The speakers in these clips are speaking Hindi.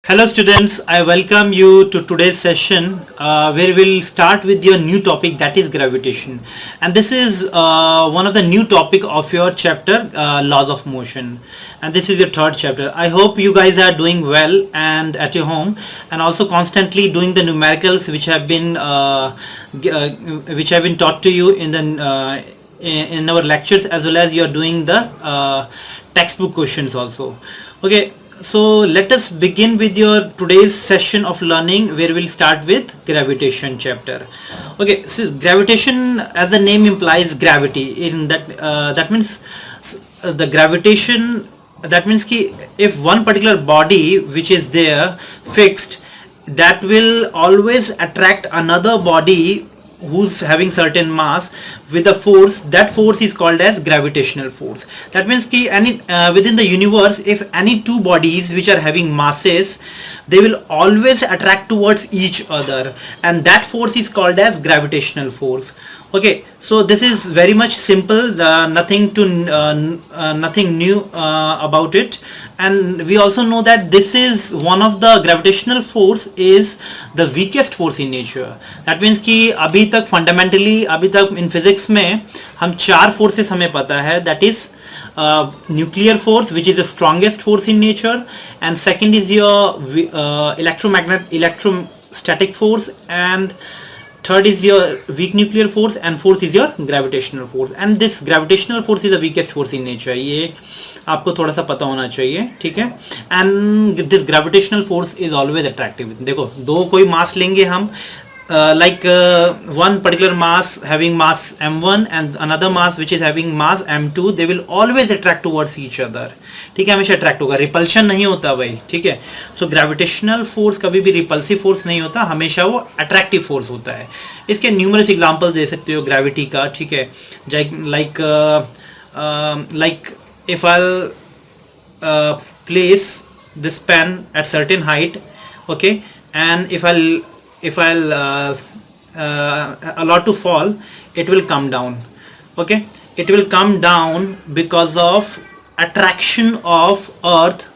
Hello students, I welcome you to today's session where we'll start with your new topic, that is gravitation. And this is one of the new topic of your chapter, laws of motion. And this is your third chapter. I hope you guys are doing well and at your home, and also constantly doing the numericals which have been taught to you in our lectures, as well as you are doing the textbook questions also. Okay, so let us begin with your today's session of learning, where we'll start with gravitation chapter. Okay, so gravitation, as the name implies, gravity. In that means the gravitation. That means ki if one particular body which is there fixed, that will always attract another body who's having certain mass with a force. That force is called as gravitational force. That means ki any within the universe, if any two bodies which are having masses, they will always attract towards each other, and that force is called as gravitational force. Okay, so this is very much simple, nothing new about it. And we also know that this is one of the gravitational force is the weakest force in nature. That means कि अभी तक in physics में हम चार forces हमें पता है, that is nuclear force, which is the strongest force in nature, and second is your electrostatic force, and third is your weak nuclear force, and fourth is your gravitational force. And this gravitational force is the weakest force in nature. ये आपको थोड़ा सा पता होना चाहिए, ठीक है. And this gravitational force is always attractive. देखो, दो कोई मास लेंगे हम, one particular mass having mass m1 and another mass which is having mass m2, they will always attract towards each other. ठीक है, हमेशा अट्रैक्ट होगा, रिपल्शन नहीं होता भाई. ठीक है, सो ग्रेविटेशनल फोर्स कभी भी रिपल्सिव फोर्स नहीं होता, हमेशा वो अट्रैक्टिव फोर्स होता है. इसके न्यूमरस एग्जांपल दे सकते हो ग्रेविटी का. ठीक है, like if I'll place this pen at certain height, okay, and if I'll allow to fall, it will come down. Okay, it will come down because of attraction of earth.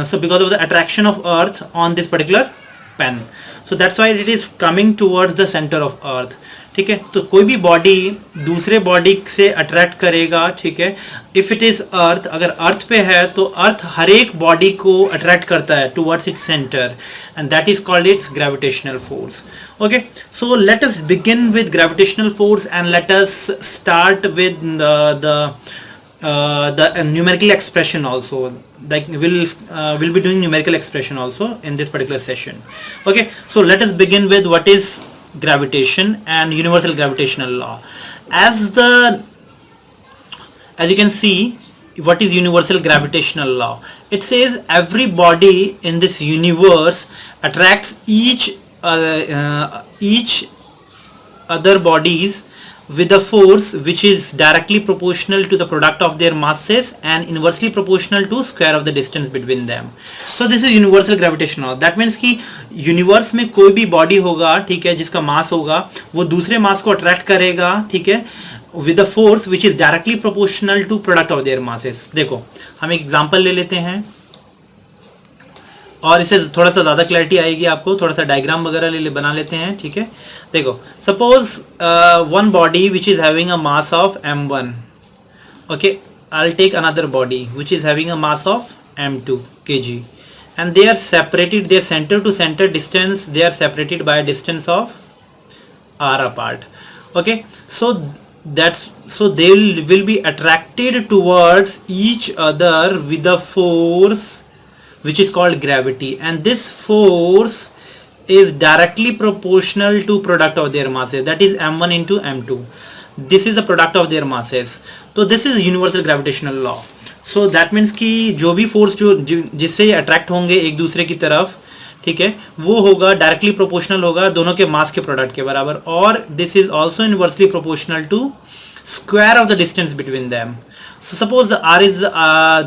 So because of the attraction of earth on this particular pen, so that's why it is coming towards the center of earth. ठीक है, तो कोई भी बॉडी दूसरे बॉडी से अट्रैक्ट करेगा. ठीक है, इफ इट इज अर्थ, अगर अर्थ पे है तो अर्थ हर एक बॉडी को अट्रैक्ट करता है towards its centre, and that is called its gravitational force. Okay, so let us begin with gravitational force, and let us start with the numerical expression also. Like we'll be doing numerical expression also in this particular session. Okay, so let us begin with what is gravitation and universal gravitational law. As you can see, what is universal gravitational law? It says every body in this universe attracts each other bodies with a force which is directly proportional to the product of their masses and inversely proportional to square of the distance between them. So this is universal gravitational law. That means कि यूनिवर्स में कोई भी बॉडी होगा, ठीक है, जिसका मास होगा, वो दूसरे मास को अट्रैक्ट करेगा. ठीक है, with a force which is directly proportional to product of their masses. देखो, हम एक एग्जांपल ले लेते हैं और इससे थोड़ा सा ज़्यादा क्लैरिटी आएगी आपको. थोड़ा सा डायग्राम वगैरह बना लेते हैं. ठीक है, देखो, suppose one body which is having a mass of m1. Okay, I will take another body which is having a mass of m2 kg, and they are separated, their center to center distance, they are separated by a distance of r apart. Okay, so they will be attracted towards each other with a force which is called gravity, and this force is directly proportional to product of their masses, that is m1 into m2. This is the product of their masses. So this is universal gravitational law. So that means कि जो भी फोर्स जिससे ये अट्रैक्ट होंगे एक दूसरे की तरफ, ठीक है, वो होगा डायरेक्टली प्रोपोर्शनल होगा दोनों के मास के प्रोडक्ट के बराबर, और this is also inversely proportional to square of the distance between them. So suppose the r is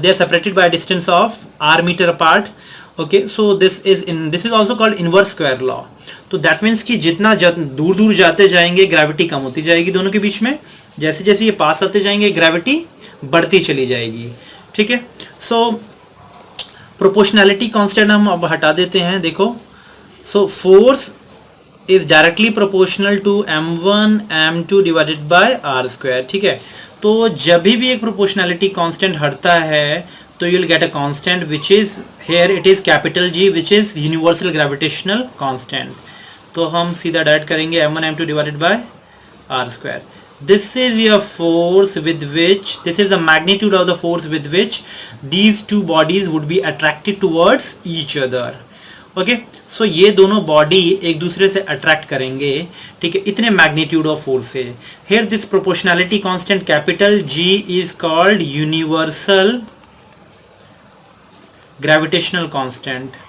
they are separated by a distance of r meter apart. Okay, so this is also called inverse square law. तो that means कि जितना दूर दूर जाते जाएंगे ग्रेविटी कम होती जाएगी दोनों के बीच में, जैसे जैसे ये पास आते जाएंगे ग्रेविटी बढ़ती चली जाएगी. ठीक है, सो प्रोपोर्शनैलिटी कांस्टेंट हम अब हटा देते हैं, देखो। So force is directly proportional to m1 m2 divided by r square, ठीक है। तो जब भी एक प्रोपोर्शनैलिटी कांस्टेंट हटता है तो you will get a constant which is here it is capital G which is universal gravitational constant. तो हम सीधा डायरेक्ट करेंगे m1 m2 divided by r square. This is your force with which, this is the magnitude of the force with which these two bodies would be attracted towards each other. Okay, so ये दोनों बॉडी एक दूसरे से अट्रैक्ट करेंगे, ठीक है, इतने मैग्नीट्यूड ऑफ फोर्स से। Here this proportionality constant capital G is called universal gravitational constant.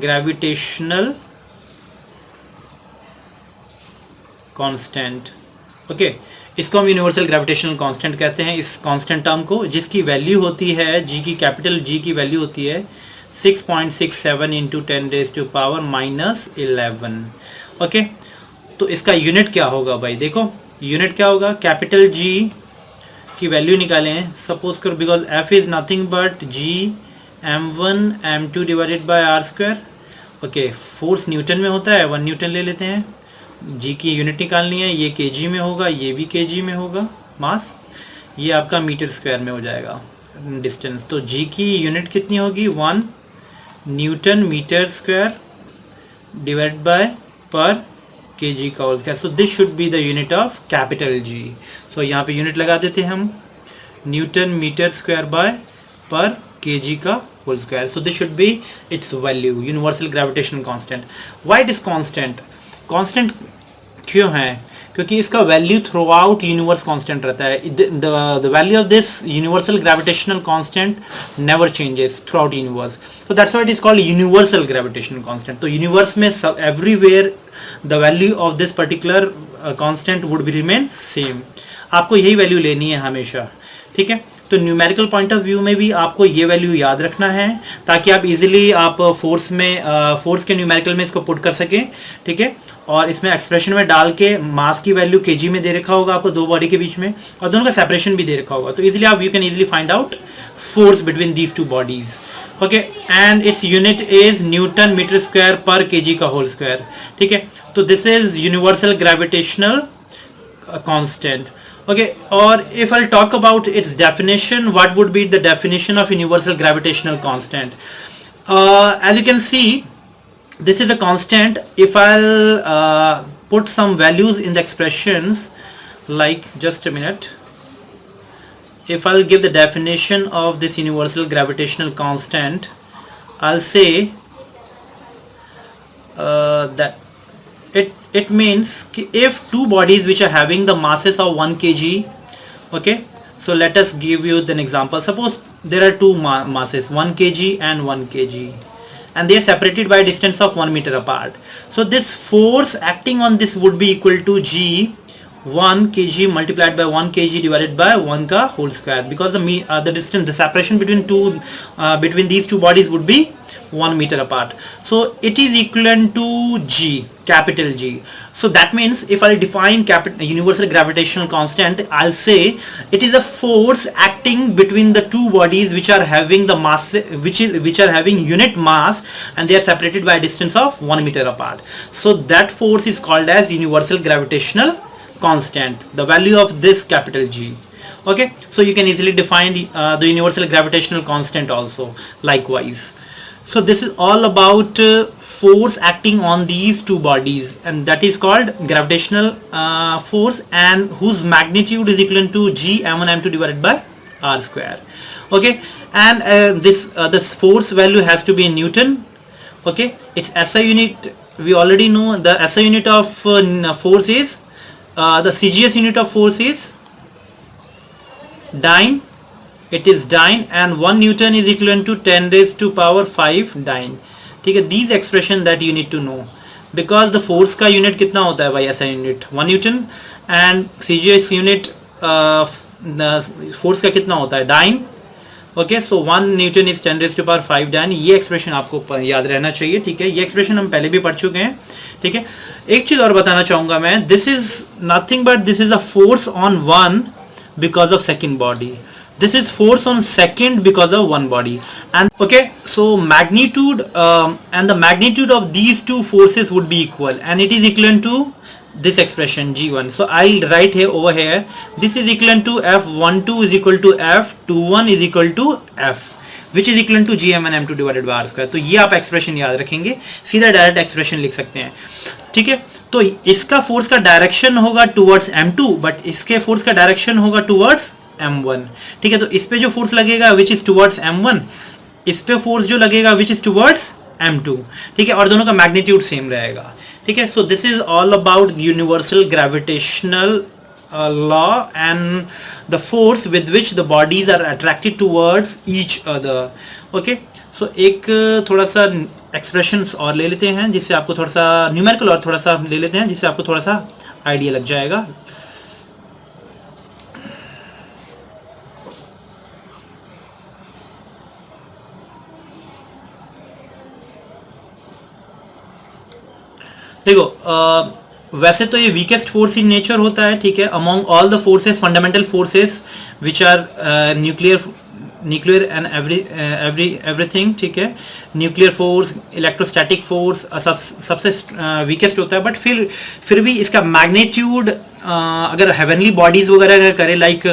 Gravitational constant. Okay इसको हम यूनिवर्सल ग्रेविटेशनल कांस्टेंट कहते हैं, इस कांस्टेंट टर्म को, जिसकी वैल्यू होती है जी की, कैपिटल जी की वैल्यू होती है 6.67 into 10 raise to power -11। Okay, तो इसका यूनिट क्या होगा भाई, देखो यूनिट क्या होगा, कैपिटल जी की वैल्यू निकालें। सपोज करो because F is nothing but G m1 m2 divided by r square. Okay, force newton में होता है, 1 न्यूटन ले लेते हैं। जी की यूनिट निकालनी है, ये केजी में होगा, ये भी केजी में होगा मास, ये आपका मीटर स्क्वायर में हो जाएगा डिस्टेंस। तो जी की यूनिट कितनी होगी, 1 newton metre square divide by per KG का whole square. So this should be the unit of capital G. सो यहाँ पे यूनिट लगा देते हैं हम, newton metre square by per KG का whole square. So this should be its value, universal gravitational constant. Why it is constant, constant क्यों है, क्योंकि इसका value throughout universe constant रहता है। The value of this universal gravitational constant never changes through out universe, so that's why it is called universal gravitational constant. तो यूनिवर्स में everywhere the value of this particular constant would be remain same. आपको यही वैल्यू लेनी है हमेशा, ठीक है। तो न्यूमेरिकल पॉइंट ऑफ व्यू में भी आपको ये वैल्यू याद रखना है, ताकि आप इजीली आप फोर्स में फोर्स के न्यूमेरिकल में इसको पुट कर सकें, ठीक है। और इसमें एक्सप्रेशन में डाल के मास की वैल्यू केजी में दे रखा होगा आपको दो बॉडी के बीच में, और दोनों का सेपरेशन भी दे रखा होगा। तो इजीली आप you can easily find out force between these two bodies. Okay, and its unit is newton metre square per KG का होल स्क्वायर, ठीक है। तो this is universal gravitational constant. Okay, or if I'll talk about its definition, what would be the definition of universal gravitational constant? As you can see, this is a constant. If I'll put some values in the expressions, like, just a minute, if I'll give the definition of this universal gravitational constant, I'll say that it means if two bodies which are having the masses of 1 kg, okay, so let us give you an example. Suppose there are two masses, 1 kg and 1 kg, and they are separated by a distance of 1 meter apart. So this force acting on this would be equal to G 1 kg multiplied by 1 kg divided by 1 ka whole square, because the distance, the separation between these two bodies would be 1 meter apart. So it is equivalent to G, capital G. So that means if I define universal gravitational constant, I'll say it is a force acting between the two bodies which are having the mass, which are having unit mass, and they are separated by a distance of 1 meter apart. So that force is called as universal gravitational constant, the value of this capital G. Okay, so you can easily define the universal gravitational constant also likewise. So this is all about force acting on these two bodies, and that is called gravitational force, and whose magnitude is equivalent to G m1 m2 divided by r square. Okay, and this force value has to be in Newton. Okay, its SI unit we already know. The SI unit of force is the CGS unit of force is dyne. It is dyne, and 1 Newton is equivalent to 10 raised to power 5 dyne. ठीक है, these expression that you need to know, because the force का unit कितना होता है भाई, ऐसा unit 1 Newton, and CGS unit force का कितना होता है, dyne. Okay, so 1 Newton is 10 raised to power 5 dyne. ये एक्सप्रेशन आपको याद रहना चाहिए, ठीक है। ये एक्सप्रेशन हम पहले भी पढ़ चुके हैं, ठीक है। एक चीज़ और बताना चाहूँगा मैं, this is nothing but this is a force on one because of second body. this is force on second because of one body. And okay, so magnitude and the magnitude of these two forces would be equal, and it is equivalent to this expression g1. So I'll write here over here, this is equivalent to f12 is equal to f21 is equal to f, which is equivalent to gm1 m2 divided by r square. तो ये आप एक्सप्रेशन याद रखेंगे, सीधा डायरेक्ट एक्सप्रेशन लिख सकते हैं, ठीक है। तो इसका फोर्स का डायरेक्शन होगा टुवर्ड्स m2, बट इसके फोर्स का डायरेक्शन होगा टुवर्ड्स m1, ठीक है। तो इस पे जो फोर्स लगेगा विच इज टुवर्ड्स m1, इस पे फोर्स जो लगेगा विच इज टुवर्ड्स m2, ठीक है, और दोनों का मैग्नीट्यूड सेम रहेगा, ठीक है। So this is all about universal gravitational law and the force with which the bodies are attracted towards each other. Okay, so एक थोड़ा सा एक्सप्रेशंस और ले लेते हैं जिससे आपको थोड़ा सा न्यूमेरिकल और थोड़ा सा ले लेते हैं जिससे आपको थोड़ा सा आइडिया लग जाएगा। देखो वैसे तो ये वीकेस्ट फोर्स इन नेचर होता है, ठीक है, among all the forces, fundamental forces which are nuclear and everything, ठीक है, न्यूक्लियर फोर्स, इलेक्ट्रोस्टैटिक फोर्स सबसे वीकेस्ट होता है, बट फिर भी इसका मैग्नीट्यूड अगर हेवनली बॉडीज वगैरह करें like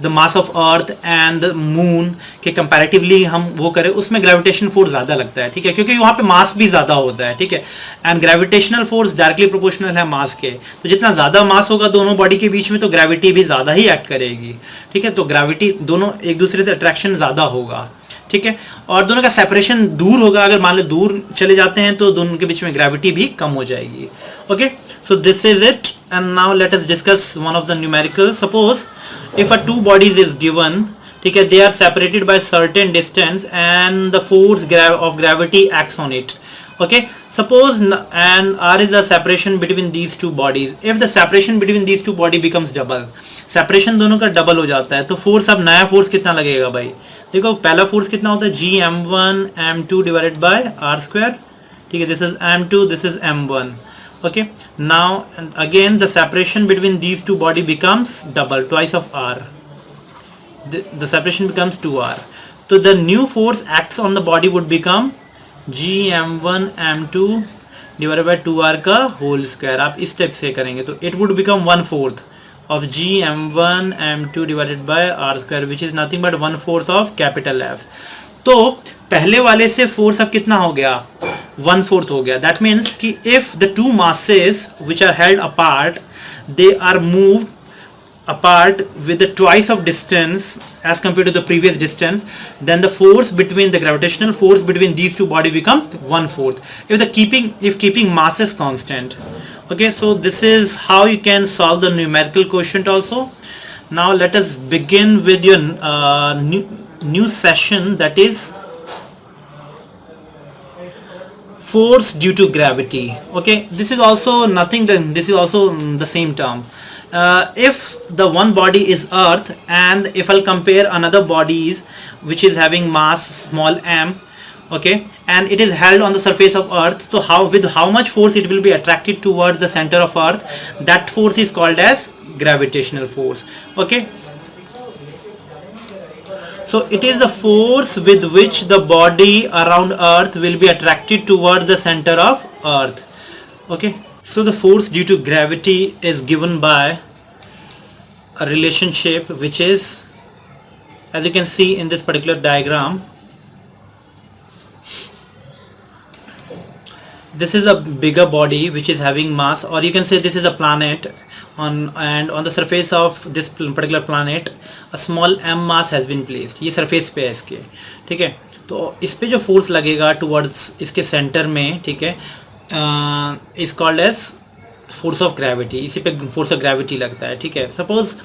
the mass of earth and moon के कंपैरेटिवली हम वो करें, उसमें ग्रेविटेशन फोर्स ज़्यादा लगता है, ठीक है, क्योंकि वहाँ पे मास भी ज़्यादा होता है, ठीक है, and gravitational force directly proportional है मास के, तो जितना ज़्यादा मास होगा दोनों बॉडी के बीच में तो ग्रेविटी भी ज़्यादा ही एक्ट करेगी, ठीक है, तो ग्रेविटी दोनों एक दूसरे से अट्रैक्शन ज़्यादा होगा, ठीक है, और दोनों का सेपरेशन दूर होगा, अगर मान लो दूर चले जाते हैं तो दोनों के बीच में ग्रेविटी भी कम हो जाएगी। Okay, so this is it and now let us discuss one of the numerical. Suppose if a two bodies is given, ठीक है, they are separated by certain distance and the force of gravity acts on it. Okay, suppose and r is the separation between these two bodies. If the separation between these two body becomes double, separation दोनों का डबल हो जाता है, तो फोर्स, अब नया फोर्स कितना लगेगा भाई? देखो पहला फोर्स कितना होता है, जी m1 m2 divided by r square, ठीक है, this is m2, this is m1। okay, now again the separation between these two body becomes double, twice of r, the separation becomes 2r, so the new force acts on the body would become G m1 m2 divided by 2r का होल स्क्वायर। आप इस टाइप से करेंगे तो it would become 1/4 of G m1 m2 divided by r square which is nothing but 1/4 of capital F। तो पहले वाले से फोर्स अब कितना हो गया, 1/4 हो गया। दैट मीन्स कि if the two masses which are held apart they are moved apart with the twice of distance as compared to the previous distance, then the force between the gravitational force between these two bodies becomes 1/4 if keeping masses constant. Okay, so this is how you can solve the numerical quotient also. Now let us begin with your new session, that is force due to gravity. Okay, this is also nothing, this is also the same term. If the one body is earth and if I'll compare another bodies which is having mass small m, okay, and it is held on the surface of earth, so with how much force it will be attracted towards the center of earth, that force is called as gravitational force. Okay, so it is the force with which the body around earth will be attracted towards the center of earth. Okay, so the force due to gravity is given by a relationship which is, as you can see in this particular diagram, this is a bigger body which is having mass, or you can say this is a planet and on the surface of this particular planet a small m mass has been placed. ये surface पे है इसके, ठीक है, तो इस पे जो force लगेगा towards इसके center में, ठीक है, is called as force of gravity. इसी पे force of gravity लगता है, ठीक है। Suppose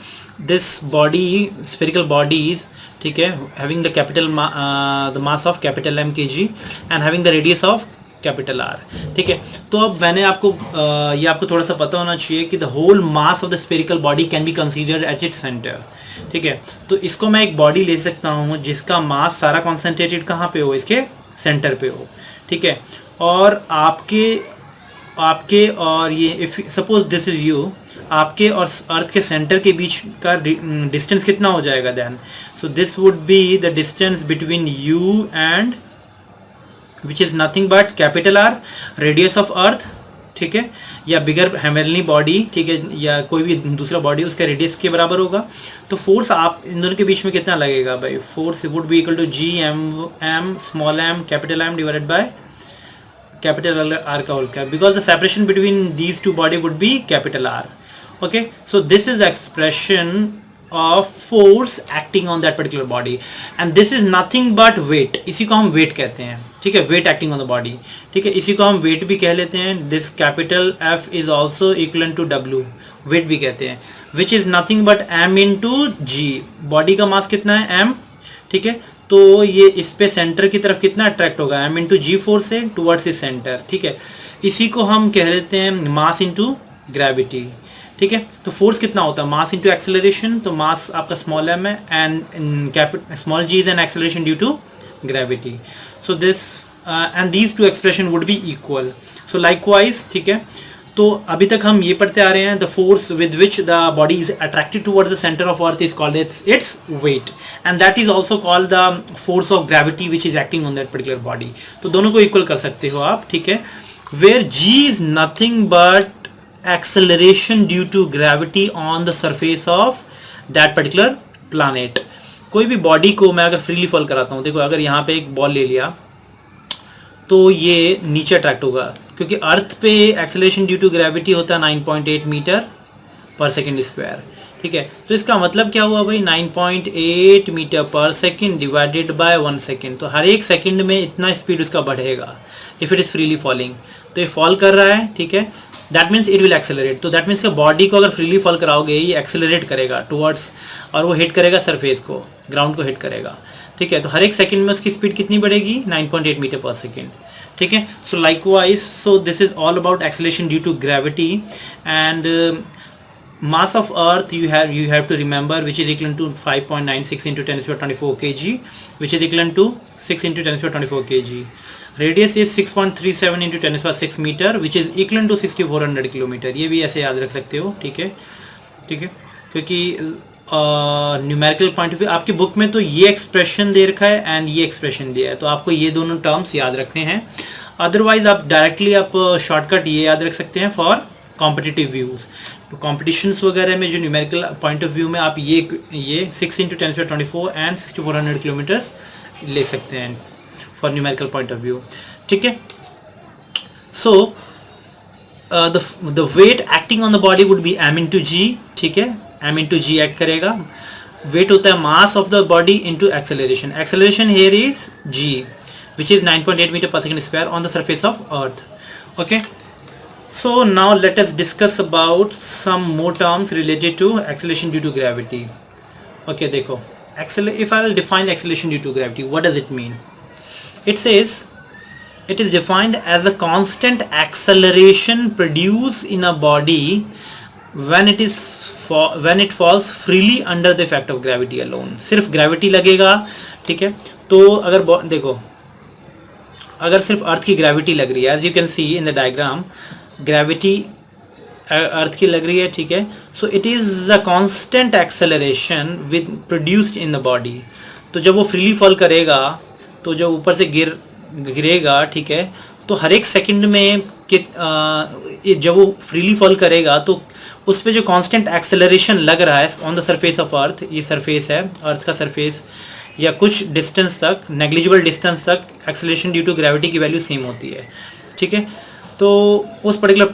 this body, spherical bodies, ठीक है, having the the mass of capital M kg and having the radius of capital R, ठीक है। तो अब मैंने आपको ये आपको थोड़ा सा पता होना चाहिए कि the whole mass of the spherical body can be considered at its centre, ठीक है। तो इसको मैं एक बॉडी ले सकता हूँ जिसका मास सारा कॉन्सेंट्रेटेड कहाँ पे हो, इसके सेंटर पे हो, ठीक है, और आपके और ये if suppose this is you, आपके और अर्थ के सेंटर के बीच का डिस्टेंस कितना हो जाएगा then, So this would be the distance between you and which is nothing but capital R, radius of earth, ठीक है, या बिगर हेवनली बॉडी, ठीक है, या कोई भी दूसरा बॉडी उसका रेडियस के बराबर होगा. तो फोर्स आप इन दोनों के बीच में कितना लगेगा भाई? Force would be equal to G M small M capital M divided by capital R का whole square, because the separation between these two body would be capital R. Okay, so this is expression of force acting on that particular body and this is nothing but weight. इसी को हम weight कहते हैं, ठीक है, weight acting on the body, ठीक है, इसी को हम weight भी कह लेते हैं. This capital F is also equivalent to W, weight भी कहते हैं, which is nothing but m into g. Body का मास कितना है? m, ठीक है, तो ये इस पे सेंटर की तरफ कितना अट्रैक्ट होगा? m into g फोर्स है टुवर्ड्स इस सेंटर, ठीक है. इसी को हम कह लेते हैं मास इंटू ग्रेविटी, ठीक है. तो फोर्स कितना होता है? Mass into acceleration. तो मास आपका स्मॉल एम है and small g is an acceleration due to gravity. So this and these two expression would be equal. So likewise, ठीक है, तो अभी तक हम ये पढ़ते आ रहे हैं, the force with which the body is attracted towards the centre of earth is called its weight and that is also called the force of gravity which is acting on that particular body. तो दोनों को इक्वल कर सकते हो आप, ठीक है, where g is nothing but acceleration due to gravity on the surface of that particular planet. कोई भी बॉडी को मैं अगर फ्रीली फॉल कराता हूँ, देखो अगर यहाँ पे एक बॉल ले लिया तो ये नीचे अट्रैक्ट होगा, क्योंकि अर्थ पे एक्सेलरेशन ड्यू टू ग्रेविटी होता है 9.8 मीटर पर सेकेंड स्क्वायर, ठीक है. तो इसका मतलब क्या हुआ भाई? 9.8 metre per second divided by 1 second. तो हर एक सेकेंड में इतना स्पीड उसका बढ़ेगा if it is freely falling. तो ये फॉल कर रहा है, ठीक है, that means it will accelerate. तो दैट मीन्स कि बॉडी को अगर फ्रीली फॉल कराओगे ये एक्सेलरेट करेगा टुवर्ड्स, और वो हिट करेगा सरफेस को, ग्राउंड को हिट करेगा, ठीक है. तो हर एक सेकंड में उसकी स्पीड कितनी बढ़ेगी? 9.8 मीटर पर सेकंड, ठीक है. So likewise, so this is all about acceleration due to gravity and mass of earth you have to remember, which is equivalent to 5.96 into 10 to the power 24 kg, which is equivalent to 6 into 10 to the power 24 kg. Radius is 6.37 into 10 to the power 6 meter, which is equivalent to 6400 kilometre. ये भी ऐसे याद रख सकते हो, ठीक है, ठीक है, क्योंकि न्यूमेरिकल पॉइंट ऑफ व्यू आपकी बुक में तो ये एक्सप्रेशन दे रखा है एंड ये एक्सप्रेशन दिया है, तो आपको ये दोनों टर्म्स याद रखने हैं. अदरवाइज आप डायरेक्टली आप शॉर्टकट ये याद रख सकते हैं फॉर कॉम्पिटिटिव व्यूज़. तो कॉम्पिटिशन्स वगैरह में जो न्यूमेरिकल पॉइंट ऑफ व्यू में आप ये 6 into 10 to the power 24 and 6400 kilometres ले सकते हैं for numerical point of view, ठीक है. So the weight acting on the body would be m into g, ठीक है, m into g एक्ट करेगा. वेट होता है mass of the body into acceleration. Acceleration here is g which is 9.8 meter per second square on the surface of earth. Okay, so now let us discuss about some more terms related to acceleration due to gravity. Okay, देखो, if I'll define acceleration due to gravity, what does it mean? It says it is defined as a constant acceleration produced in a body when it falls freely under the effect of gravity alone. सिर्फ gravity लगेगा, ठीक है. तो अगर देखो, अगर सिर्फ अर्थ की ग्रेविटी लग रही है, as you can see in the diagram, gravity earth की लग रही है, ठीक है. So it is a constant acceleration with produced in the body. तो जब वो फ्रीली फॉल करेगा, तो जब ऊपर से गिरेगा, ठीक है, तो हर एक सेकंड में जब वो फ्रीली फॉल करेगा तो उस पर जो कांस्टेंट एक्सेलरेशन लग रहा है ऑन द सरफेस ऑफ अर्थ, ये सरफेस है अर्थ का सरफेस, या कुछ डिस्टेंस तक, नेग्लिजिबल डिस्टेंस तक एक्सेलरेशन ड्यू टू ग्रेविटी की वैल्यू सेम होती है, ठीक है. तो उस पर्टिकुलर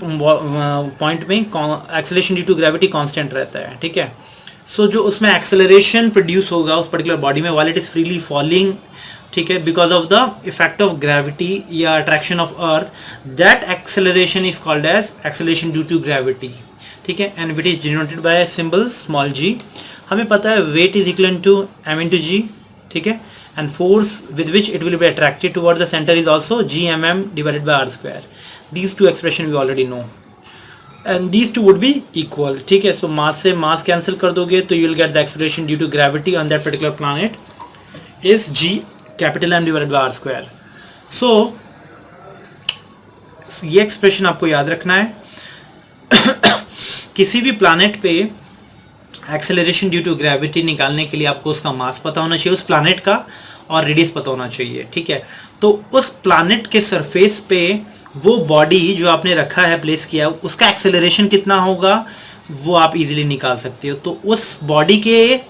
पॉइंट में acceleration due to gravity constant रहता है, ठीक है. सो जो उसमें एक्सेलरेशन प्रोड्यूस होगा उस पर्टिकुलर बॉडी में while it is freely falling, ठीक है, because of the effect of gravity या attraction of earth, that acceleration is called as acceleration due to gravity, ठीक है. And it is denoted by symbol small G. हमें पता है weight is equal to m into g, ठीक है, and force with which it will be attracted towards the centre is also gmm divided by r square. These two expression we already know and these two would be equal, ठीक है. सो मास से मास कैंसिल कर दोगे तो you will get the acceleration due to gravity on that particular planet is g capital M divided by r square. So ये एक्सप्रेशन आपको याद रखना है. किसी भी प्लैनेट पे एक्सेलरेशन ड्यू टू ग्रेविटी निकालने के लिए आपको उसका मास पता होना चाहिए उस प्लानेट का, और रेडियस पता होना चाहिए, ठीक है। तो उस प्लानेट के सरफेस पे वो बॉडी जो आपने रखा है, प्लेस किया, उसका एक्सेलरेशन कितना होगा वो आप इजीली निकाल सकते हो। तो उस बॉडी के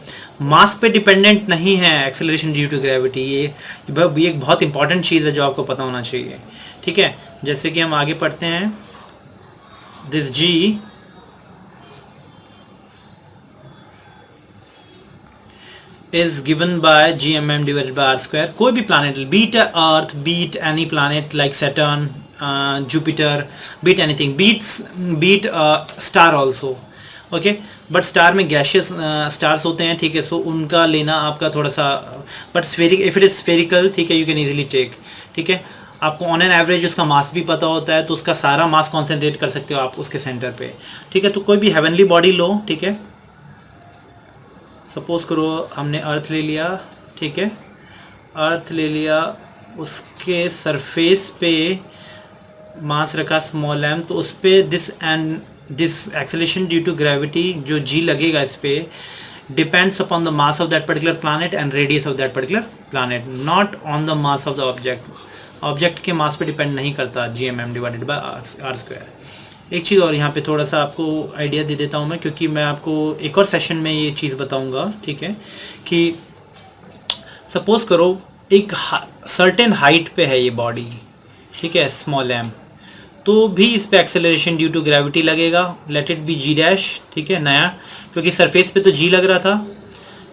मास पे डिपेंडेंट नहीं है एक्सेलरेशन ड्यू टू ग्रेविटी। ये एक बहुत इंपॉर्टेंट चीज़ है जो आपको पता होना चाहिए, ठीक है। जैसे कि हम आगे पढ़ते हैं, this g is given by gmm divided by r square। कोई भी planet, beat earth, beat any planet like Saturn, Jupiter, beat anything, beat star also, okay। But star में गैशियस स्टार्स होते हैं, ठीक है। सो उनका लेना आपका थोड़ा सा, but spheric, if it is spherical, ठीक है, यू कैन इजीली टेक, ठीक है। आपको ऑन एन एवरेज उसका मास भी पता होता है, तो उसका सारा मास कॉन्सेंट्रेट कर सकते हो आप उसके सेंटर पे, ठीक है। तो कोई भी हेवनली बॉडी लो, ठीक है। सपोज करो हमने अर्थ ले लिया, ठीक है, अर्थ ले लिया, उसके सरफेस पे मास रखा स्मॉल m, तो उस पर this acceleration due to gravity जो g लगेगा इस पे depends upon the mass of that particular planet and radius of that particular planet, not on the mass of the object. Object के मास पे डिपेंड नहीं करता gmm divided by r square. एक चीज़ और यहाँ पे थोड़ा सा आपको आइडिया दे देता हूँ मैं, क्योंकि मैं आपको एक और सेशन में ये चीज़ बताऊँगा, ठीक है, कि सपोज़ करो एक सर्टेन हाइट पे है ये बॉडी, ठीक है, स्मॉल m, तो भी इस पे एक्सेलरेशन ड्यू टू ग्रेविटी लगेगा, late it B g dash, ठीक है, नया, क्योंकि सरफेस पे तो g लग रहा था,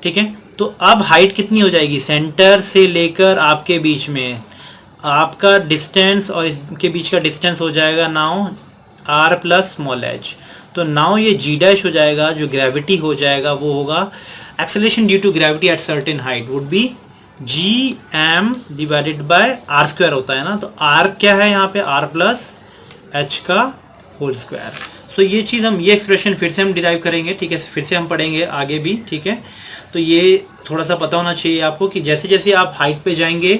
ठीक है। तो अब हाइट कितनी हो जाएगी, सेंटर से लेकर आपके बीच में आपका डिस्टेंस और इसके बीच का डिस्टेंस हो जाएगा now r plus small h। तो नाउ ये g डैश हो जाएगा, जो ग्रेविटी हो जाएगा वो होगा acceleration due to gravity at certain height would be gm divided by r square होता है ना। तो r क्या है यहाँ पे, r प्लस h का होल स्क्वायर। सो ये चीज़ हम, ये एक्सप्रेशन फिर से हम डिराइव करेंगे, ठीक है, फिर से हम पढ़ेंगे आगे भी, ठीक है। तो ये थोड़ा सा पता होना चाहिए आपको कि जैसे जैसे आप हाइट पे जाएंगे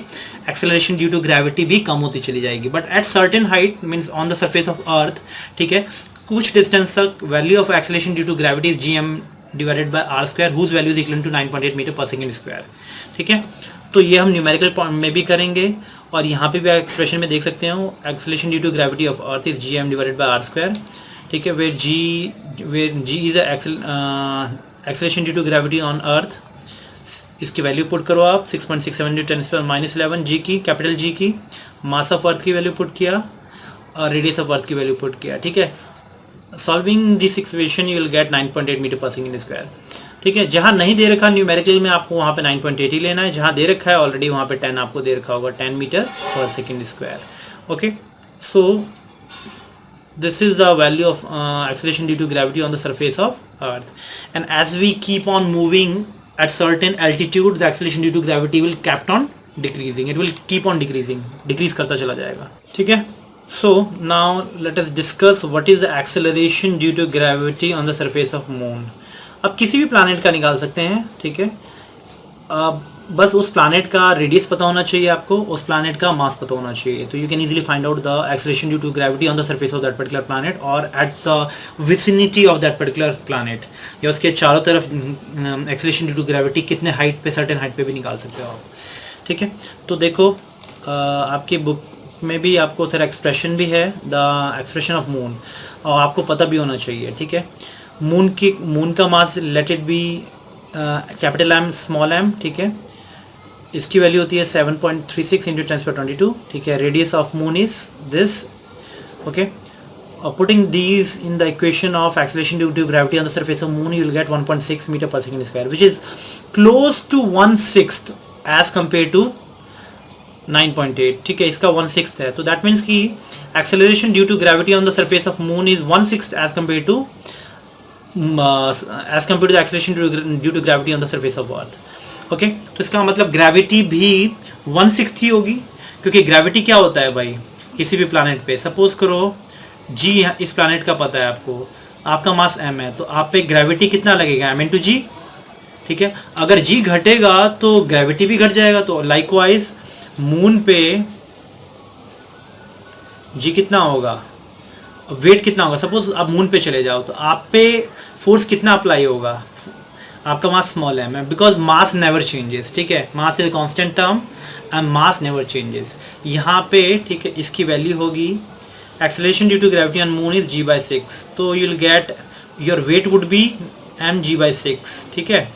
एक्सेलरेशन ड्यू टू ग्रेविटी भी कम होती चली जाएगी, but at certain height means on the surface of earth, ठीक है, कुछ डिस्टेंस तक value of acceleration due to gravity is gm divided by r square whose value is equal to 9.8 metre per second square, ठीक है। तो ये हम न्यूमेरिकल में भी करेंगे, और यहाँ पे भी एक्सप्रेशन में देख सकते हो acceleration due to gravity of earth is gm divided by r square, ठीक है, where g is acceleration due to gravity on earth. इसकी वैल्यू पुट करो आप 6.67 × 10⁻11 g की, कैपिटल G की, मास ऑफ अर्थ की वैल्यू पुट किया और रेडियस ऑफ अर्थ की वैल्यू पुट किया, ठीक है। Solving this equation you will get 9.8 metre per second square, ठीक है। जहाँ नहीं दे रखा न्यूमेरिकल में आपको वहाँ पे 9.8 ही लेना है, जहाँ दे रखा है ऑलरेडी वहाँ पे 10 आपको दे रखा होगा, 10 metre per second square, okay. So this is the value of acceleration due to gravity on the surface of earth, and as we keep on moving at certain altitude the acceleration due to gravity will keep on decreasing, it will keep on decreasing, decrease करता चला जाएगा, ठीक है। So now let us discuss what is the acceleration due to gravity on the surface of moon। अब किसी भी प्लानट का निकाल सकते हैं, ठीक है। बस उस प्लानट का रेडियस पता होना चाहिए आपको, उस प्लानट का मास पता होना चाहिए, तो you can easily find out the acceleration due to gravity on the surface of that particular planet और at the vicinity of that particular planet, या उसके चारों तरफ एक्सेलरेशन ड्यू टू ग्रेविटी कितने हाइट पे, सर्टेन हाइट पे भी निकाल सकते हो आप, ठीक है। तो देखो आपकी बुक में भी आपको सर एक्सप्रेशन भी है, द एक्सप्रेशन ऑफ मून, और आपको पता भी होना चाहिए, ठीक है। मून का mass let it be capital M small m, ठीक है। इसकी वैल्यू होती है 7.36 × 10⁻22, ठीक है। Radius of moon is this, okay. Putting these in the equation of acceleration due to gravity on the surface of moon, you will get 1.6 meter per second square, which is close to 1/6 as compared to 9.8, ठीक है। इसका 1/6 है, तो that means कि acceleration due to gravity on the surface of moon is 1/6 as compared to the acceleration due to gravity on the surface of earth, okay. तो इसका मतलब ग्रेविटी भी 1/6 ही होगी, क्योंकि ग्रेविटी क्या होता है भाई किसी भी प्लानट पे, सपोज करो जी इस प्लानट का पता है आपको, आपका मास m है, तो आप पे ग्रेविटी कितना लगेगा, m × g, ठीक है। अगर g घटेगा तो ग्रेविटी भी घट जाएगा, तो लाइकवाइज मून पे g कितना होगा, वेट कितना होगा। सपोज आप मून पे चले जाओ तो आप पे फोर्स कितना अप्लाई होगा, आपका मास स्मॉल है, बिकॉज मास नेवर चेंजेस, ठीक है, mass is constant term and mass never changes. यहाँ पे ठीक है इसकी वैल्यू होगी acceleration due to gravity on moon is g/6, तो you will get your weight would be mg/6, ठीक है।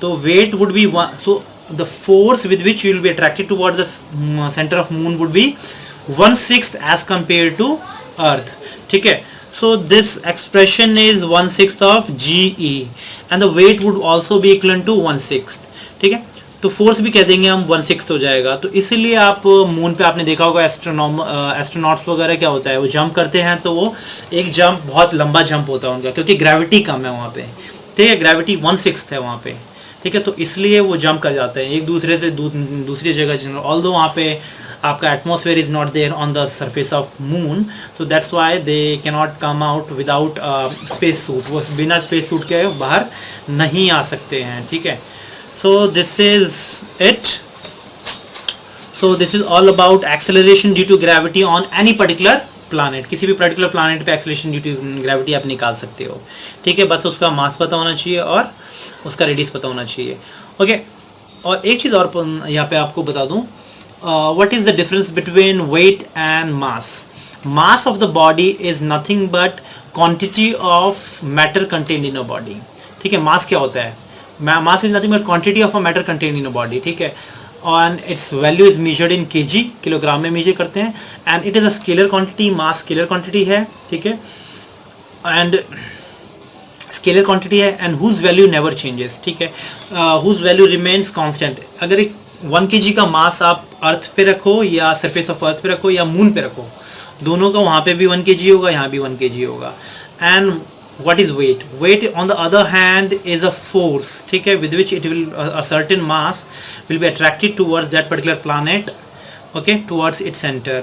तो weight would be so the force with which you will be attracted towards the centre of moon would be 1/6 as compare to earth, ठीक है। So this expression is 1/6 of GE and the weight would also be equivalent to 1/6, ठीक है। तो फोर्स भी कह देंगे हम 1/6 हो जाएगा। तो इसीलिए आप मून पे आपने देखा होगा एस्ट्रोनॉट्स वगैरह क्या होता है, वो जंप करते हैं तो वो एक जंप बहुत लंबा जंप होता है उनका, क्योंकि ग्रेविटी कम है वहाँ पे, ठीक है, ग्रेविटी 1/6 है वहाँ पे, ठीक है। तो इसलिए वो जंप कर जाते हैं एक दूसरे से दूसरी जगह, ऑल्दो वहाँ पे आपका atmosphere is not there on the surface of moon, so that's why they can not come out without space suit, वो बिना स्पेस सूट के बाहर नहीं आ सकते हैं, ठीक है। So this is it. So this is all about acceleration due to gravity on any particular planet. किसी भी पर्टिकुलर प्लानट पे एक्सेलरेशन ड्यू टू ग्रेविटी आप निकाल सकते हो, ठीक है। बस उसका मास पता होना चाहिए और उसका रेडियस पता होना चाहिए, ओके। और एक चीज़ और यहाँ पे आपको बता दूँ, what is the difference between weight and mass? Mass of the body is nothing but quantity of matter contained in a body, ठीक है। mass क्या होता है? mass is nothing but quantity of a matter contained in a body, ठीक है। and its value is measured in kg, kilogram में मेजर करते हैं, and it is a scalar quantity, mass scalar quantity है, ठीक है, and स्केलर क्वांटिटी है, and whose value never changes, ठीक है, हुज वैल्यू रिमेन्स कांस्टेंट। अगर एक 1 kg का मास आप अर्थ पे रखो या सरफेस ऑफ अर्थ पे रखो या मून पे रखो, दोनों का वहाँ पे भी 1 kg होगा, यहाँ भी 1 kg होगा। And what is weight? Weight on the other hand is a force, ठीक है, with which it will a certain mass will be attracted towards that particular planet, okay, towards its centre,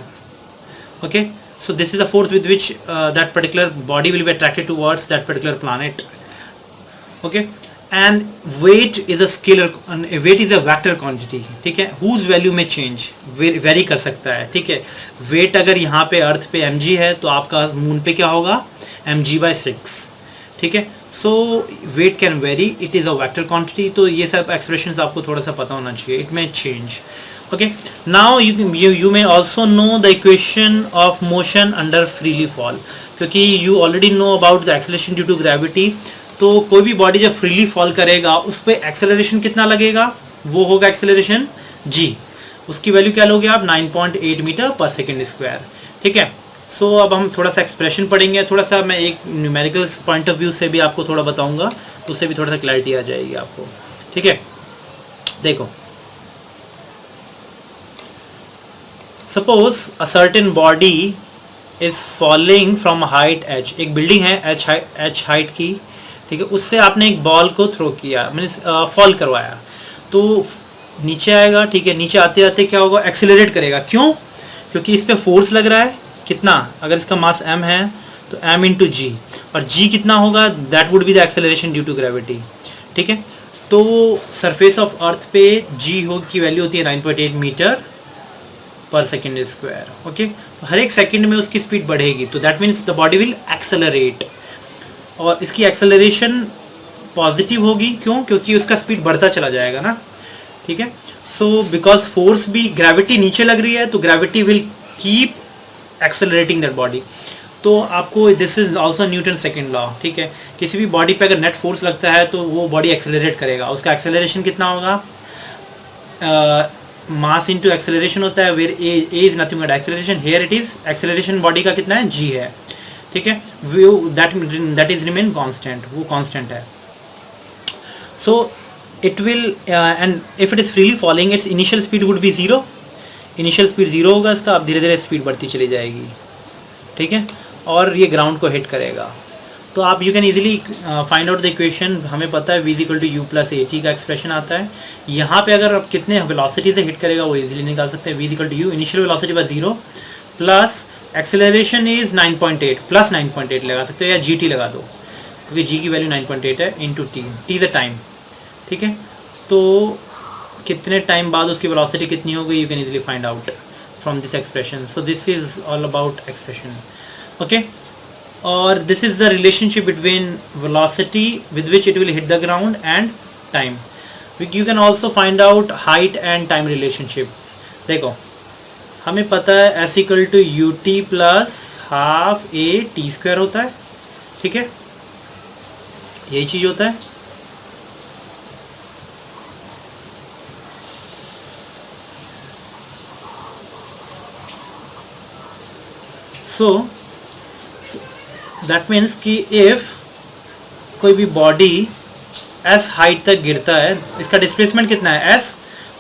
okay. So this is the force with which that particular body will be attracted towards that particular planet, okay. And weight is a scalar, weight is a vector quantity, ठीक है, whose value में change vary कर सकता है, ठीक है। weight अगर यहाँ पे अर्थ पे mg है तो आपका मून पे क्या होगा, mg/6, ठीक है। so weight can vary, it is a vector quantity। तो ये सब expressions आपको थोड़ा सा पता होना चाहिए, it may change, okay। now you may also know the equation of motion under freely fall, क्योंकि you already know about the acceleration due to gravity। तो कोई भी बॉडी जब फ्रीली फॉल करेगा उस पर एक्सेलरेशन कितना लगेगा, वो होगा एक्सेलरेशन g, उसकी वैल्यू क्या लोगे आप, 9.8 मीटर पर सेकेंड स्क्वायर, ठीक है। सो अब हम थोड़ा सा एक्सप्रेशन पढ़ेंगे, थोड़ा सा मैं एक न्यूमेरिकल पॉइंट ऑफ व्यू से भी आपको थोड़ा बताऊंगा, तो उससे भी थोड़ा सा क्लैरिटी आ जाएगी आपको, ठीक है। देखो, suppose a certain body is falling from height h, एक बिल्डिंग है h हाइट की, ठीक है, उससे आपने एक बॉल को थ्रो किया, मीन्स फॉल करवाया, तो नीचे आएगा, ठीक है। नीचे आते आते क्या होगा, एक्सेलरेट करेगा, क्यों, क्योंकि इस पर फोर्स लग रहा है, कितना, अगर इसका मास m है तो m इंटू जी, और g कितना होगा, that would be the acceleration due to gravity, ठीक है। तो सरफेस ऑफ अर्थ पे g की वैल्यू होती है 9.8 metre per second square, okay. हर एक सेकेंड में उसकी स्पीड बढ़ेगी, तो that means the body will accelerate, और इसकी एक्सेलरेशन पॉजिटिव होगी, क्यों, क्योंकि उसका स्पीड बढ़ता चला जाएगा ना, ठीक है। सो बिकॉज फोर्स भी, ग्रेविटी नीचे लग रही है तो gravity will keep accelerating that body. तो आपको this is also Newton second law, ठीक है। किसी भी बॉडी पे अगर नेट फोर्स लगता है तो वो बॉडी एक्सेलरेट करेगा, उसका एक्सेलरेशन कितना होगा, मास इनटू एक्सेलरेशन होता है, where a is nothing but acceleration, here it is acceleration body का कितना है, g है, ठीक है। दैट इज रिमेन कांस्टेंट, वो कांस्टेंट है। So it will and if it is freely falling, its initial speed would be 0, initial speed 0 होगा इसका, अब धीरे धीरे स्पीड बढ़ती चली जाएगी, ठीक है, और ये ग्राउंड को हिट करेगा। तो आप you can easily find out the equation, हमें पता है v equal to u plus a t का एक्सप्रेशन आता है। यहाँ पे अगर आप कितने वेलोसिटी से हिट करेगा वो इजीली निकाल सकते हैं, v equal to u, initial velocity by 0 plus acceleration is 9.8 plus 9.8 लगा सकते हो, या gt लगा दो, क्योंकि g की वैल्यू 9.8 है, into T is a time, ठीक है। तो कितने टाइम बाद उसकी वेलोसिटी कितनी होगी, you can easily find out from this expression. So this is all about expression, okay. और this is the relationship between velocity with which it will hit the ground and time. You can also find out height and time relationship. देखो हमें पता है S equal to U T plus half A T square होता है. ठीक है, यही चीज़ होता है. सो दैट मीन्स कि इफ कोई भी बॉडी एस हाइट तक गिरता है, इसका डिस्प्लेसमेंट कितना है एस,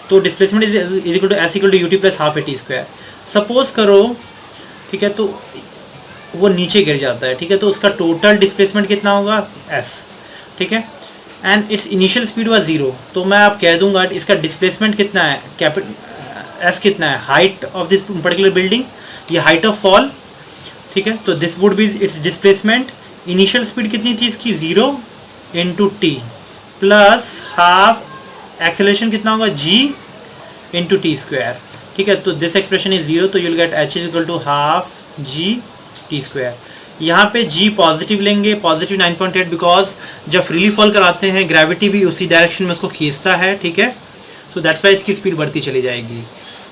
तो displacement is equal to s equal to U T plus half A T square. Suppose करो, ठीक है, तो वो नीचे गिर जाता है. ठीक है, तो उसका टोटल डिस्प्लेसमेंट कितना होगा एस. ठीक है, and it's initial speed was 0. तो मैं आप कह दूंगा इसका डिस्प्लेसमेंट कितना है, एस कितना है, height of this particular building, ये हाइट ऑफ फॉल. ठीक है, तो this would B it's displacement. Initial speed कितनी थी इसकी 0 into T plus half acceleration कितना होगा g इंटू टी स्क्वायर. ठीक है, तो दिस एक्सप्रेशन इज 0, तो you'll get h is equal to half g T square. यहाँ पे g पॉजिटिव लेंगे, पॉजिटिव 9.8, बिकॉज जब फ्रीली फॉल कराते हैं ग्रेविटी भी उसी डायरेक्शन में उसको खींचता है. ठीक है, सो दैट्स वाई इसकी स्पीड बढ़ती चली जाएगी.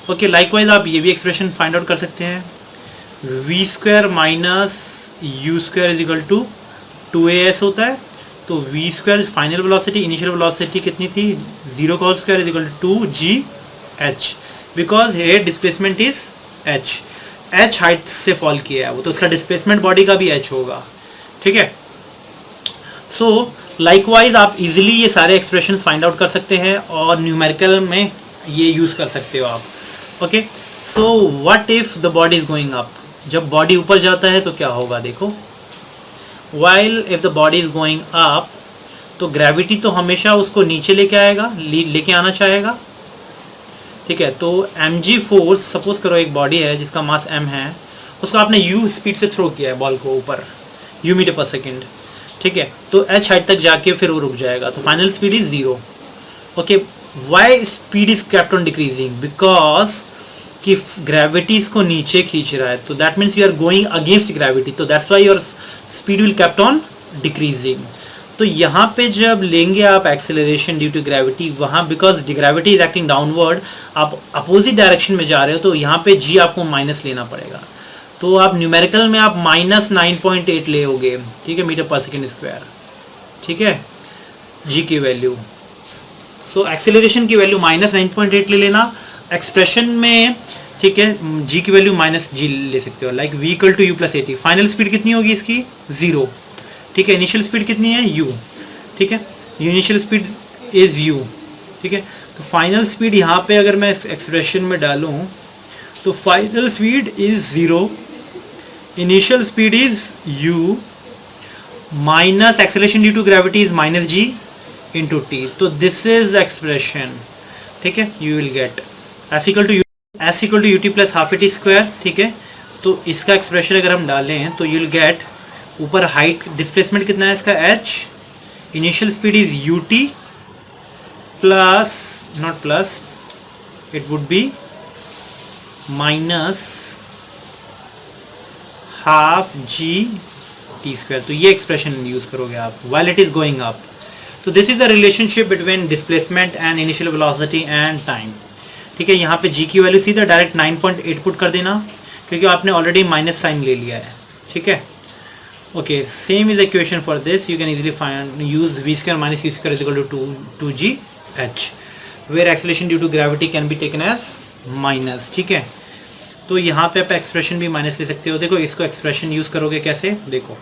ओके, लाइकवाइज आप ये भी एक्सप्रेशन फाइंड आउट कर सकते हैं. V square minus u square is equal to 2as होता है. तो v square final velocity, initial velocity कितनी थी 0 का whole square is equal to 2gh, because here displacement is h. h height से फॉल किया है वो, तो उसका डिस्प्लेसमेंट बॉडी का भी h होगा. ठीक है, सो लाइकवाइज आप इजीली ये सारे एक्सप्रेशंस फाइंड आउट कर सकते हैं और न्यूमेरिकल में ये यूज़ कर सकते हो आप. Okay, so what if the body is going up. जब बॉडी ऊपर जाता है तो क्या होगा, देखो while if the body is going up, तो ग्रेविटी तो हमेशा उसको नीचे लेके आएगा, लेके आना चाहेगा. ठीक है, तो mg फोर्स, सपोज करो एक बॉडी है जिसका मास m है, उसको आपने u स्पीड से थ्रो किया है बॉल को ऊपर u मीटर पर सेकेंड. ठीक है, तो h हाइट तक जाके फिर वो रुक जाएगा, तो final speed is 0. Okay, why speed is kept on decreasing, because कि ग्रेविटी इसको नीचे खींच रहा है, तो that means you are going against gravity, तो that's why your speed will kept on decreasing. तो यहाँ पे जब लेंगे आप एक्सेलरेशन ड्यू टू ग्रेविटी, वहाँ because gravity is acting downward, आप अपोजिट डायरेक्शन में जा रहे हो, तो यहाँ पे g आपको माइनस लेना पड़ेगा. तो आप न्यूमेरिकल में आप माइनस 9.8 ले होगे. ठीक है, मीटर पर सेकेंड स्क्वायर. ठीक है, g की वैल्यू. सो एक्सेलरेशन की वैल्यू माइनस 9.8 ले लेना एक्सप्रेशन में. ठीक है, g की वैल्यू माइनस g ले सकते हो, like v equal to u plus 80. Final speed कितनी होगी इसकी 0. ठीक है, इनिशियल स्पीड कितनी है u. ठीक है, इनिशियल स्पीड इज u. ठीक है, तो फाइनल स्पीड यहाँ पे अगर मैं एक्सप्रेशन में डालूँ तो final speed is 0, initial speed is u minus acceleration due to gravity is minus g into t. तो दिस इज एक्सप्रेशन. ठीक है, you will get s equal to U T plus half A T square. ठीक है, तो इसका एक्सप्रेशन अगर हम डालें तो यू विल गेट ऊपर हाइट डिस्प्लेसमेंट कितना है इसका h, initial speed is u T plus not plus, it would be minus half g T square. तो ये एक्सप्रेशन यूज करोगे आप while it is going up. तो this is the relationship between displacement and initial velocity and time. ठीक है, यहाँ पे g की वैल्यू सीधा डायरेक्ट 9.8 पुट कर देना, क्योंकि आपने ऑलरेडी माइनस साइन ले लिया है. ठीक है, okay, same is the equation for this. You can easily find use v square minus u square is equal to 2gh, where acceleration due to gravity can be taken as minus. ठीक है, तो यहाँ पे आप एक्सप्रेशन भी माइनस ले सकते हो. देखो इसको एक्सप्रेशन यूज करोगे कैसे, देखो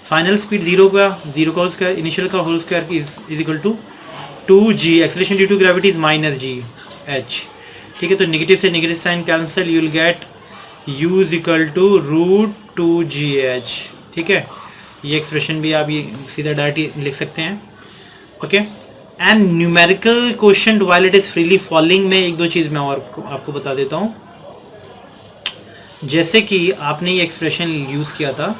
फाइनल स्पीड 0 का होल स्क्वायर, इनिशियल का whole square is equal to 2g, acceleration due to gravity is minus g h. ठीक है, तो नेगेटिव से negative sign cancel, you will get u is equal to root 2gh. ठीक है, ये एक्सप्रेशन भी आप ये सीधा डायरेक्ट लिख सकते हैं. Okay, and numerical question while it is freely falling में एक दो चीज़ मैं और आपको बता देता हूँ. जैसे कि आपने ये एक्सप्रेशन यूज़ किया था,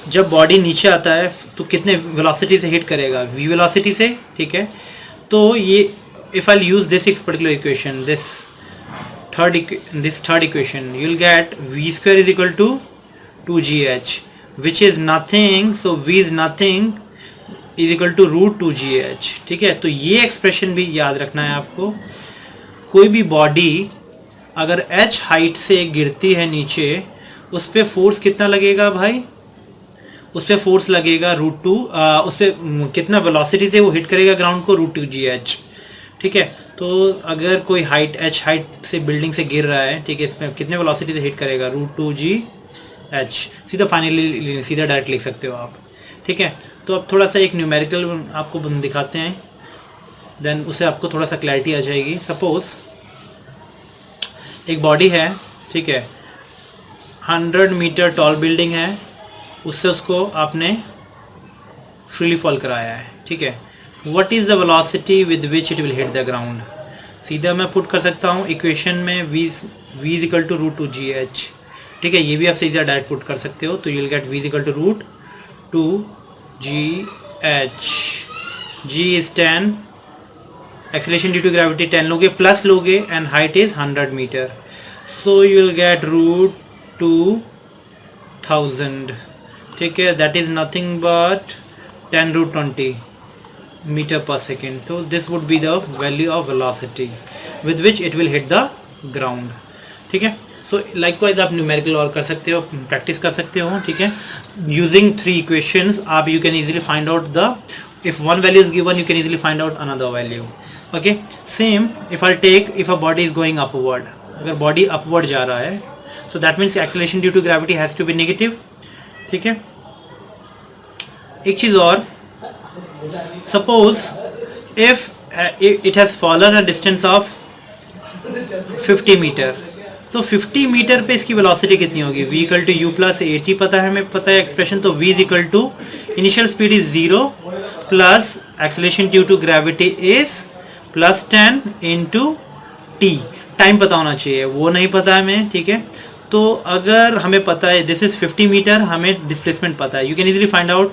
जब बॉडी नीचे आता है तो कितने वेलोसिटी से हिट करेगा, v वेलोसिटी से. ठीक है, तो ये if I use this particular equation, this third equation, you will get v square is equal to 2gh which is nothing, so v is nothing is equal to root 2gh। ठीक है, तो ये एक्सप्रेशन भी याद रखना है आपको। कोई भी बॉडी अगर h हाइट से गिरती है नीचे, उस पर फोर्स कितना लगेगा भाई? उस पर फोर्स लगेगा √2, उस पर कितना वेलोसिटी से वो हिट करेगा ग्राउंड को? √2gh। ठीक है, तो अगर कोई हाइट h हाइट से बिल्डिंग से गिर रहा है, ठीक है, इसमें कितने वेलोसिटी से हिट करेगा? √2gh। सीधा फाइनली सीधा डायरेक्ट लिख सकते हो आप। ठीक है, तो अब थोड़ा सा एक न्यूमेरिकल आपको दिखाते हैं, देन उससे आपको थोड़ा सा क्लैरिटी आ जाएगी। सपोज एक बॉडी है, ठीक है, 100 मीटर टॉल बिल्डिंग है, उससे उसको आपने फ्रीली फॉल कराया है। ठीक है, what is the velocity with which it will hit the ground? सीधा मैं पुट कर सकता हूँ इक्वेशन में v is equal to √2gh। ठीक है, ये भी आप सीधा डायरेक्ट पुट कर सकते हो, तो you will get v is equal to √2gh। g is 10, acceleration due to gravity 10 लोगे, प्लस लोगे, and height is 100 metre, so you will get √2000। ठीक है, that is nothing but 10√20 metre per second. तो this would be the value of velocity with which it will hit the ground. ठीक है, सो लाइकवाइज आप न्यूमेरिकल और कर सकते हो, प्रैक्टिस कर सकते हो। ठीक है, यूजिंग 3 इक्वेशंस आप you can easily find out the, if one value is given you can easily find out another value. Okay, same if I'll take, if a body is going upward, अगर body upward जा रहा है, so that means acceleration due to gravity has to be negative. ठीक है, एक चीज़ और, suppose if it has fallen a distance of 50 metre, तो 50 मीटर पे इसकी वेलोसिटी कितनी होगी? v equal to u plus at पता है, हमें पता है एक्सप्रेशन, तो v is equal to initial speed is 0 plus acceleration due to gravity is plus 10 into t। Time पता होना चाहिए, वो नहीं पता हमें। ठीक है, तो अगर हमें पता है दिस इज 50 मीटर, हमें डिस्प्लेसमेंट पता है, you can easily find out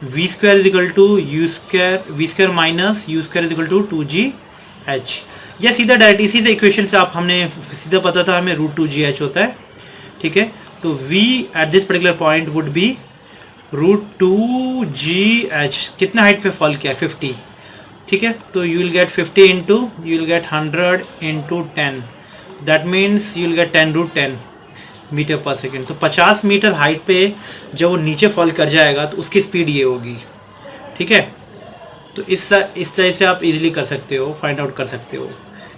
v square is equal to u square minus u square is equal to 2gh। या सीधा डायरेक्ट इसी से इक्वेशन से आप, हमने सीधा पता था हमें √2gh होता है। ठीक है, तो v at this particular point would be √2gh। कितना हाइट पे फॉल किया? 50। ठीक है, तो you will get 50 into, you will get 100 into 10, that means you will get 10√10 metre per second. तो 50 मीटर हाइट पे जब वो नीचे फॉल कर जाएगा तो उसकी स्पीड ये होगी। ठीक है, तो इस तरह से आप इजीली कर सकते हो, फाइंड आउट कर सकते हो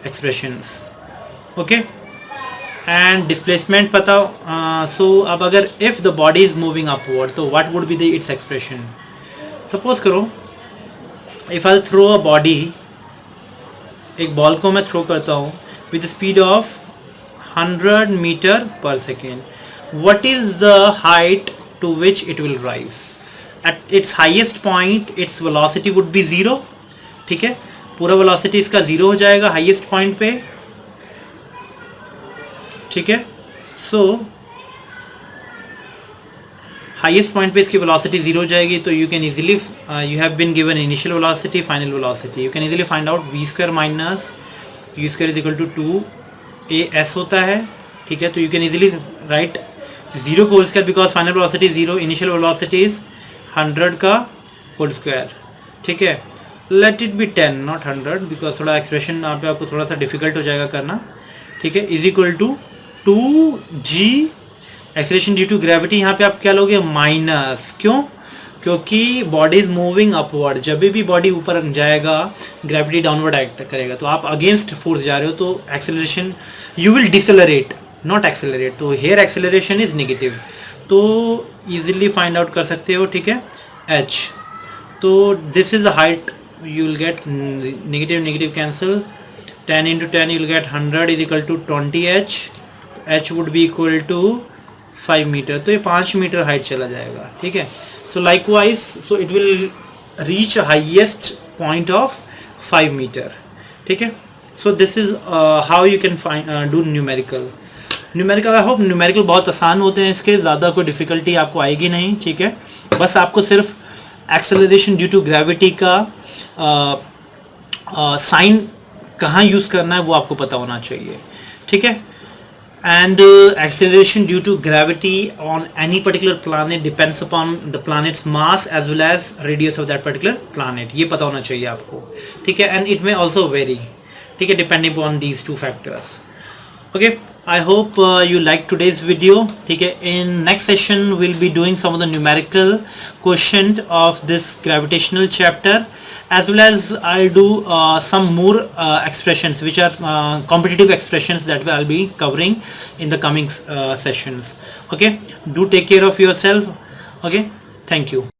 एक्सप्रेशंस। ओके, एंड डिस्प्लेसमेंट पता। सो अब अगर if the body is moving upward, तो what would be the its expression? Suppose करो if I throw a body, एक बॉल को मैं थ्रो करता हूँ with speed of 100 metre per second, what is the height to which it will rise? At its highest point its velocity would be 0। ठीक है, पूरा वेलोसिटी इसका 0 हो जाएगा हाईएस्ट पॉइंट पे। ठीक है, सो हाईएस्ट पॉइंट पे इसकी वेलोसिटी 0 हो जाएगी, तो you can easily, you have been given initial velocity, final velocity, you can easily find out v square minus u square is equal to 2as होता है। ठीक है, तो यू कैन इजीली राइट 0 को whole square, because final velocity 0, initial velocity is 100 का होल स्क्वायर। ठीक है, let it be 10 not 100, because थोड़ा एक्सप्रेशन आप आपको थोड़ा सा डिफिकल्ट हो जाएगा करना। ठीक है, is equal to 2g acceleration due to gravity, यहाँ पे आप क्या लोगे? माइनस। क्यों? क्योंकि बॉडी इज मूविंग अपवर्ड, जब भी बॉडी ऊपर जाएगा ग्रेविटी डाउनवर्ड एक्ट करेगा, तो आप अगेंस्ट फोर्स जा रहे हो, तो acceleration you will decelerate not accelerate, तो हेयर एक्सेलरेशन इज नेगेटिव, तो इजीली फाइंड आउट कर सकते हो। ठीक है, h, तो this is the height, you will get negative cancel, 10 into 10 you will get 100 is equal to 20h, h would be equal to 5 metre, तो ये 5 मीटर हाइट चला जाएगा। ठीक है, so likewise so it will reach highest point of 5 metre. ठीक है, so this is how you can do numerical. I hope numerical बहुत आसान होते हैं, इसके ज़्यादा कोई डिफ़िकल्टी आपको आएगी नहीं। ठीक है, बस आपको सिर्फ एक्सेलरेशन ड्यू टू ग्रेविटी का साइन कहाँ यूज़ करना है वो आपको पता होना चाहिए। ठीक है, and acceleration due to gravity on any particular planet depends upon the planet's mass as well as radius of that particular planet. ये पता होना चाहिए आपको, ठीक है, and it may also vary, ठीक है, depending upon these two factors. Okay, I hope you liked today's video. ठीक है, in next session we'll be doing some of the numerical quotient of this gravitational chapter, as well as I'll do some more expressions which are competitive expressions that I'll be covering in the coming sessions. Okay, do take care of yourself. Okay, thank you.